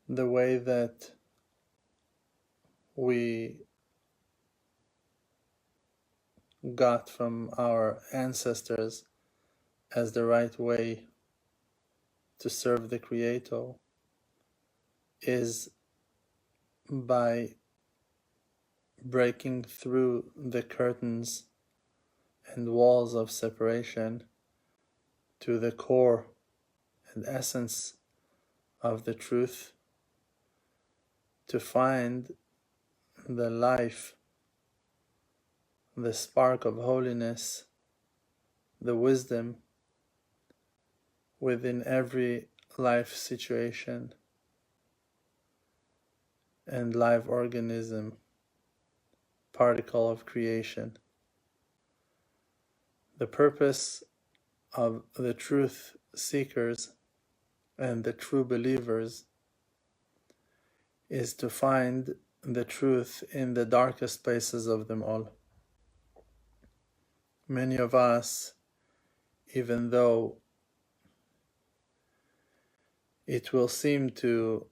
the way that we got from our ancestors as the right way to serve the Creator is by breaking through the curtains and walls of separation to the core and essence of the truth, to find the life, the spark of holiness, the wisdom within every life situation and live organism, particle of creation. The purpose of the truth seekers and the true believers is to find the truth in the darkest places of them all. Many of us, even though it will seem to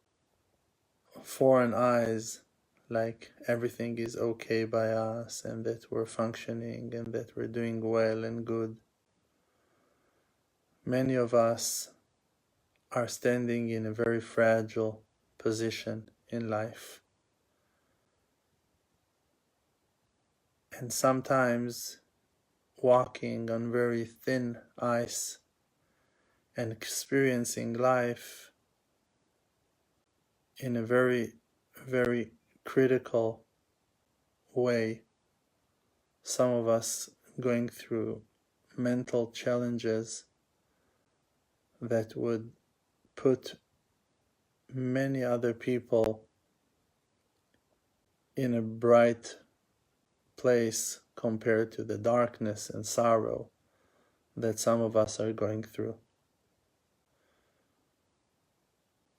foreign eyes like everything is okay by us and that we're functioning and that we're doing well and good, many of us are standing in a very fragile position in life. And sometimes walking on very thin ice and experiencing life in a very, very critical way. Some of us going through mental challenges that would put many other people in a bright place compared to the darkness and sorrow that some of us are going through.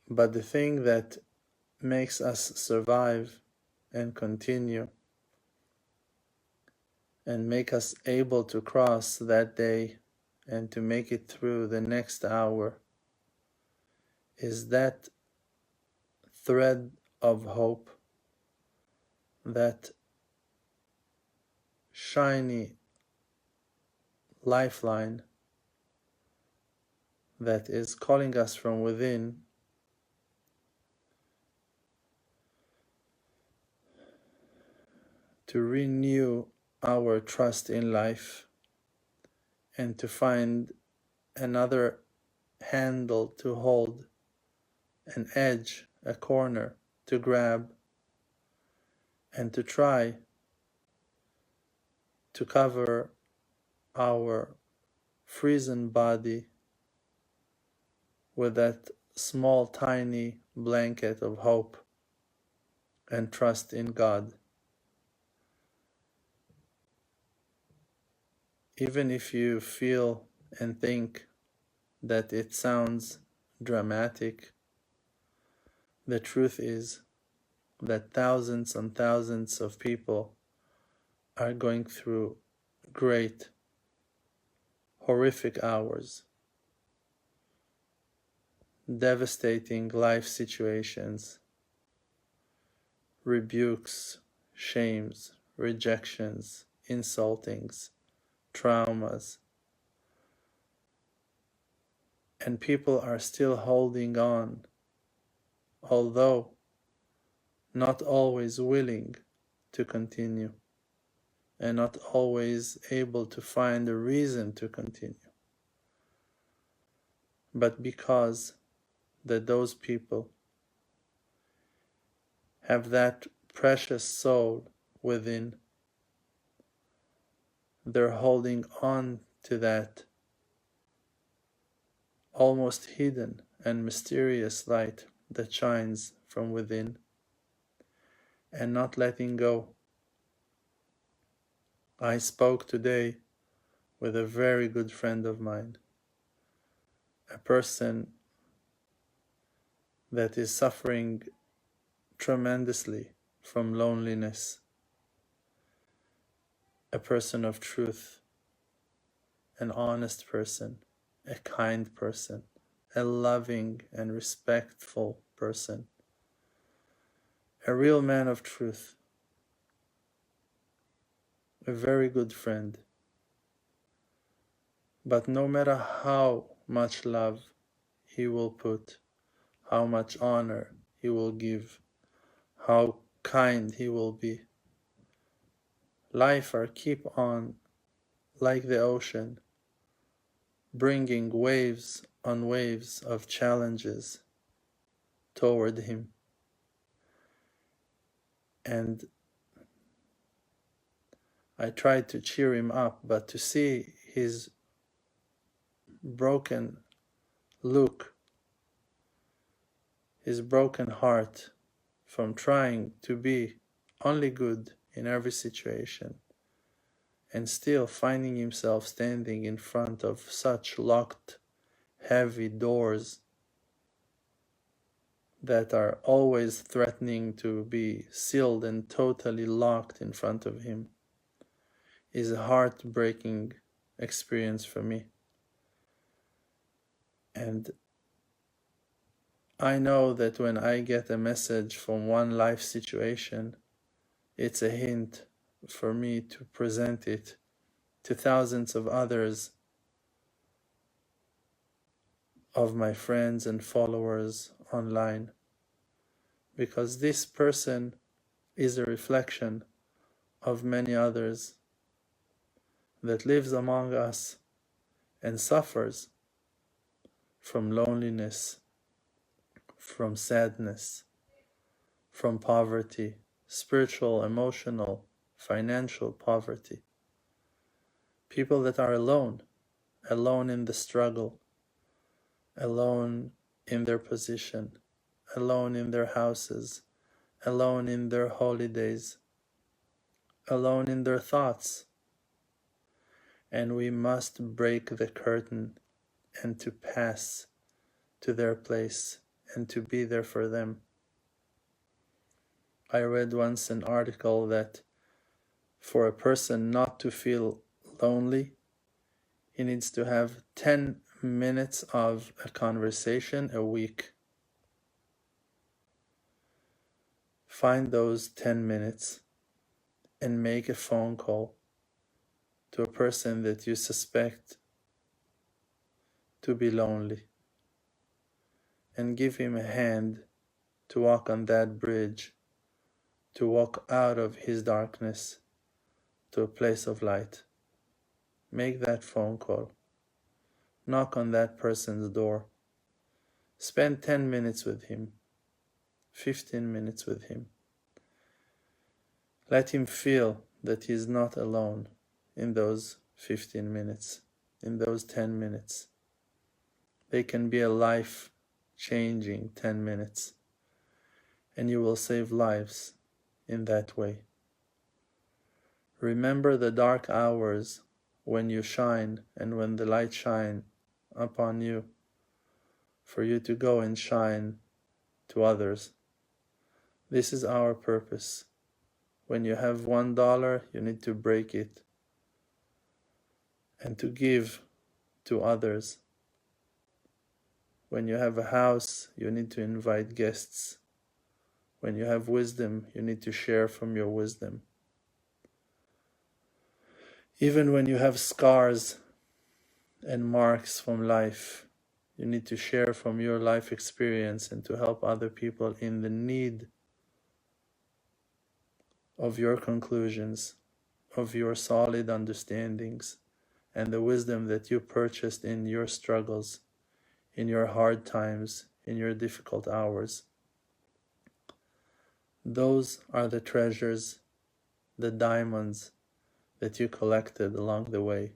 But the thing that makes us survive and continue and make us able to cross that day and to make it through the next hour is that thread of hope, that shiny lifeline that is calling us from within to renew our trust in life and to find another handle to hold, an edge, a corner to grab, and to try to cover our frozen body with that small tiny blanket of hope and trust in God. Even if you feel and think that it sounds dramatic, the truth is that thousands and thousands of people are going through great, horrific hours, devastating life situations, rebukes, shames, rejections, insultings, traumas, and people are still holding on, although not always willing to continue and not always able to find a reason to continue. But because that those people have that precious soul within, they're holding on to that almost hidden and mysterious light that shines from within and not letting go. I spoke today with a very good friend of mine, a person that is suffering tremendously from loneliness, a person of truth, an honest person, a kind person, a loving and respectful person, a real man of truth, a very good friend. But no matter how much love he will put, how much honor he will give, how kind he will be, life are keep on like the ocean, bringing waves on waves of challenges toward him. And I tried to cheer him up, but to see his broken look, his broken heart from trying to be only good in every situation and still finding himself standing in front of such locked, heavy doors that are always threatening to be sealed and totally locked in front of him, is a heartbreaking experience for me. And I know that when I get a message from one life situation, it's a hint for me to present it to thousands of others, of my friends and followers online, because this person is a reflection of many others that lives among us and suffers from loneliness, from sadness, from poverty, spiritual, emotional, financial poverty. People that are alone in the struggle, alone in their position, alone in their houses, alone in their holidays, alone in their thoughts. And we must break the curtain and to pass to their place and to be there for them. I read once an article that for a person not to feel lonely, he needs to have 10 minutes of a conversation a week. Find those 10 minutes and make a phone call to a person that you suspect to be lonely, and give him a hand to walk on that bridge, to walk out of his darkness to a place of light. Make that phone call. Knock on that person's door. Spend 10 minutes with him, 15 minutes with him. Let him feel that he is not alone in those 15 minutes, in those 10 minutes. They can be a life-changing 10 minutes, and you will save lives in that way. Remember the dark hours when you shine and when the light shine upon you, for you to go and shine to others. This is our purpose. When you have $1, you need to break it and to give to others. When you have a house, you need to invite guests. When you have wisdom, you need to share from your wisdom. Even when you have scars and marks from life, you need to share from your life experience and to help other people in the need of your conclusions, of your solid understandings, and the wisdom that you purchased in your struggles, in your hard times, in your difficult hours. Those are the treasures, the diamonds that you collected along the way.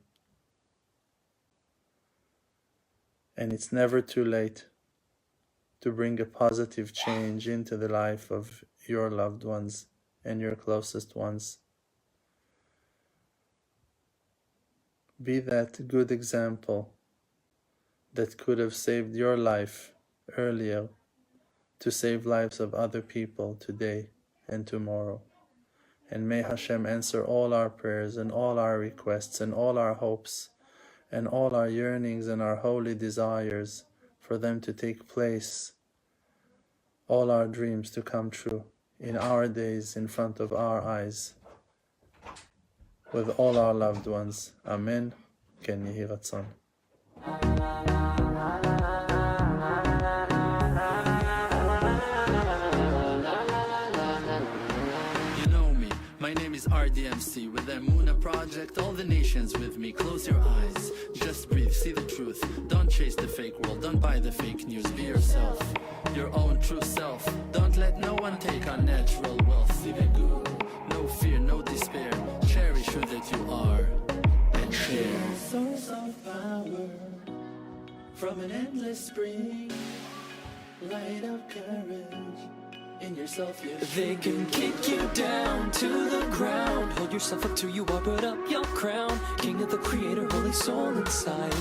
And it's never too late to bring a positive change into the life of your loved ones and your closest ones. Be that good example that could have saved your life earlier to save lives of other people today and tomorrow. And may Hashem answer all our prayers and all our requests and all our hopes and all our yearnings and our holy desires, for them to take place, all our dreams to come true in our days, in front of our eyes, with all our loved ones. Amen. Ken Yehi Ratzon. My name is RDMC with the Muna Project, all the nations with me. Close your eyes, just breathe, see the truth. Don't chase the fake world, don't buy the fake news. Be yourself, your own true self. Don't let no one take our natural wealth. See the good, no fear, no despair. Cherish who that you are and share. Source of power from an endless spring. Light of courage in yourself, they can kick you down to the ground. Hold yourself up till you are, put up your crown. King of the creator, holy soul inside.